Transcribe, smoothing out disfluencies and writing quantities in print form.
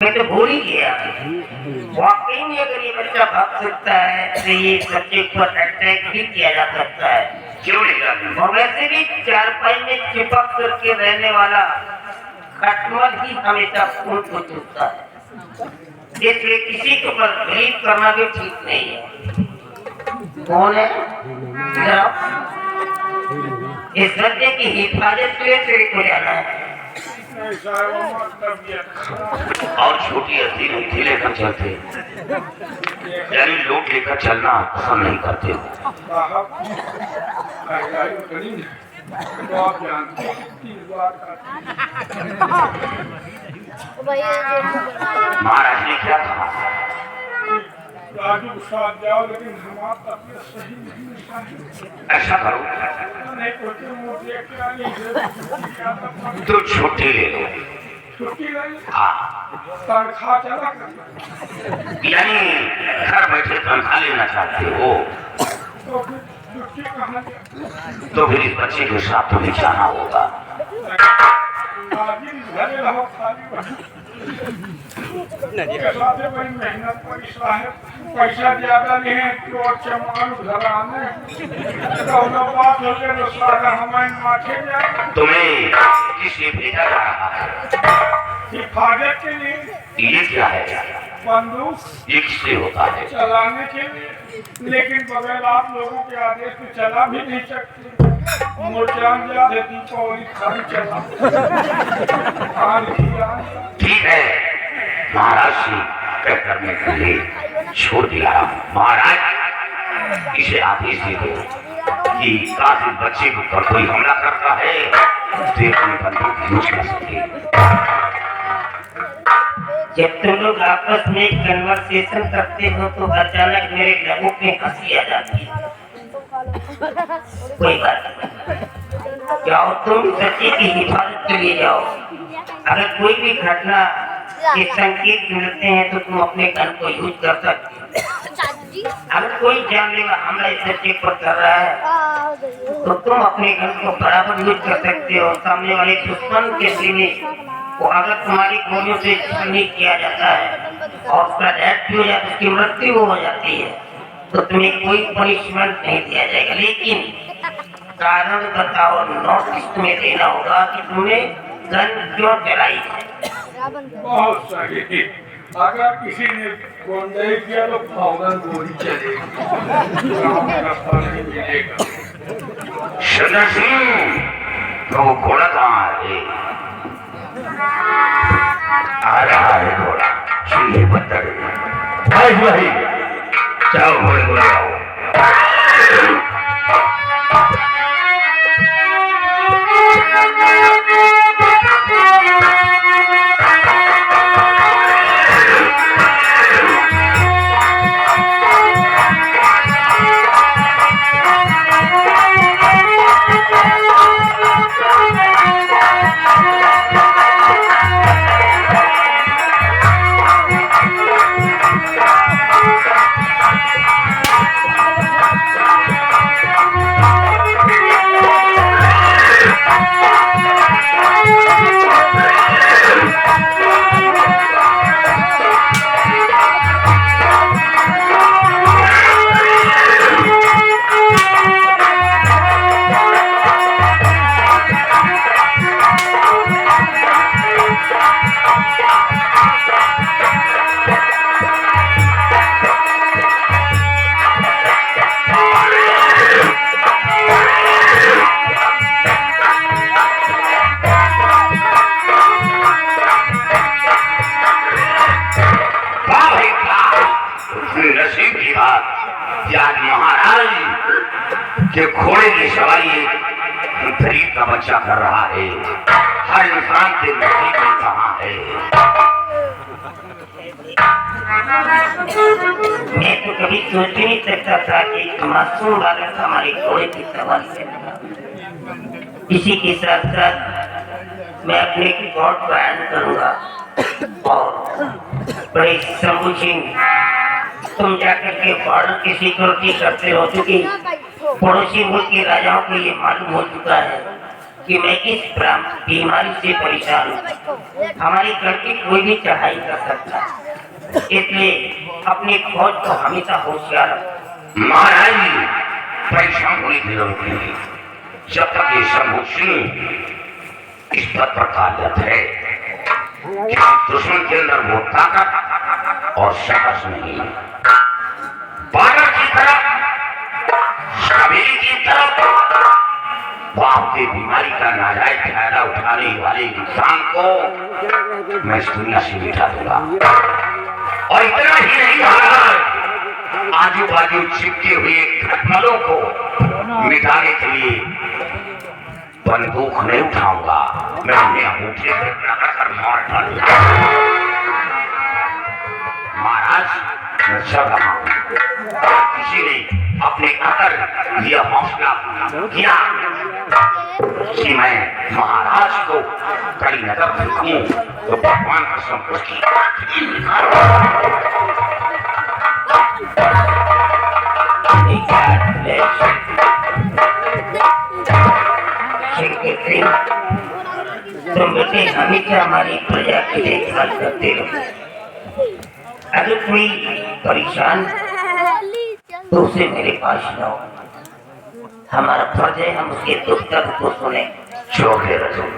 मैं तो भूल ही गया। वाकई में अगर ये बच्चा भाग सकता है तो ये बच्चे पर अटैक भी किया जा सकता है, क्यों नहीं करना? और वैसे भी चारपाई में चिपक करके रहने वाला खटमल ही हमेशा खून को चूसता है, इसलिए किसी के ऊपर गरीब करना भी ठीक नहीं है। कौन है? इस बच्चे की हिफाजत के लिए तेरे को जाना है। और छोटी हस्ती नहीं लेकर चलते, यानी लोग लेकर चलना पसंद नहीं करते। महाराज ने क्या कहा? राजू के साथ जाओ, लेकिन हमारा तबीयत सही नहीं। ऐसा करो तो छुट्टी ले लो। छुट्टी नहीं? हाँ, तनख्वाह चला यानी घर बैठे तनख्वाह लेना चाहते हो तो फिर छुट्टी कहाँ जाए? तो फिर इस बच्चे के साथ तुम्हें जाना होगा। घरे रहो खाली मेहनत पैसा ज्यादा नहीं है तो चमान घराने बात हो गया तो सारा हमारे माथे जाए। तुम्हें किसने भेजा जा रहा है? हिफाजत के लिए। ये क्या है? बंदूक। ये किससे होता है? चलाने के लिए, लेकिन बगैर आप लोगों के आदेश में चला भी नहीं सकते। मोरचान याद है दीपावली खाली चला। ठीक है, महाराज से तय करने के लिए छोड़ दिया। महाराज इसे आदेश दे दो कि काफी बच्चे को पर कोई हमला करता है तो अपनी बंदूक यूज कर सके। जब तुम लोग आपस में कन्वर्सेशन करते हो तो अचानक मेरे लहू में हंसी आ जाती है। कोई बात नहीं, जाओ तुम बच्चे की हिफाजत के लिए जाओ। अगर कोई भी घटना के संकेत मिलते हैं तो तुम अपने गन को यूज कर सकते हो। अगर कोई जानलेवा हमला इस बच्चे पर कर रहा है तो तुम अपने गन को बराबर यूज कर सकते हो। सामने वाले दुश्मन के सीने को अगर तुम्हारी गोलियों से शहीद किया जाता है और उसका डेथ भी हो जाता है, उसकी मृत्यु हो जाती है, तो तुम्हें कोई पनिशमेंट नहीं दिया जाएगा, लेकिन कारण बताओ। नोटिस तुम्हें देना होगा कि तुमने गन क्यों चलाई है। बहुत सही। अगर किसी ने गोंडे किया तो फौरन गोली चलेगी। शंकर सिंह, तो वो घोड़ा कहाँ है? आ रहा है घोड़ा। सुनिए बंदर भाई भाई, जाओ घोड़े को लाओ। महाराज के घोड़े की सवारी गरीब का बच्चा कर रहा है। हर इंसान के नसीब में कहाँ है? मैं तो कभी सोच ही नहीं सकता था कि एक मासूम बालक हमारे घोड़े की सवारी करेगा। इसी के साथ साथ मैं अपने रिकॉर्ड को ऐड करूंगा और बड़े समुचित तुम जाकर के बॉर्डर की सिक्योरिटी करते हो, क्योंकि पड़ोसी मुल्क के राजाओं को ये मालूम हो चुका है कि मैं इस बीमारी से परेशान हूँ, हमारी लड़की कोई भी चढ़ाई कर सकता है, इसलिए अपनी फौज को हमेशा होशियार रखो। महाराज जी, परेशान होने की जरूरत नहीं। जब तक ये शंभू सिंह इस पद पर कार्यरत है, दुश्मन के अंदर वो ताकत और साहस नहीं। बादल की तरफ, हवेली की तरफ बाप की बीमारी का नाजायज फायदा उठाने वाले इंसान को मैं इस दुनिया से मिटा दूंगा। और इतना ही नहीं, महाराज, आजू बाजू चिपके हुए खटमलों को मिटाने के लिए बंदूक नहीं उठाऊंगा, मैं उन्हें अंगूठे से लगाकर मार डालूंगा। महाराज, मैं चल रहा हूं। किसी ने अपने अंदर यह हौसला किया कि मैं महाराज को कड़ी नजर देखूं तो भगवान का संतुष्टि। तुम बेटे हमेशा हमारी प्रजा की देखभाल करते रहो। अगर कोई परेशान तो उसे मेरे पास लाओ, हमारा फर्ज है हम उसके दुख दर्द को सुने। जो रसूल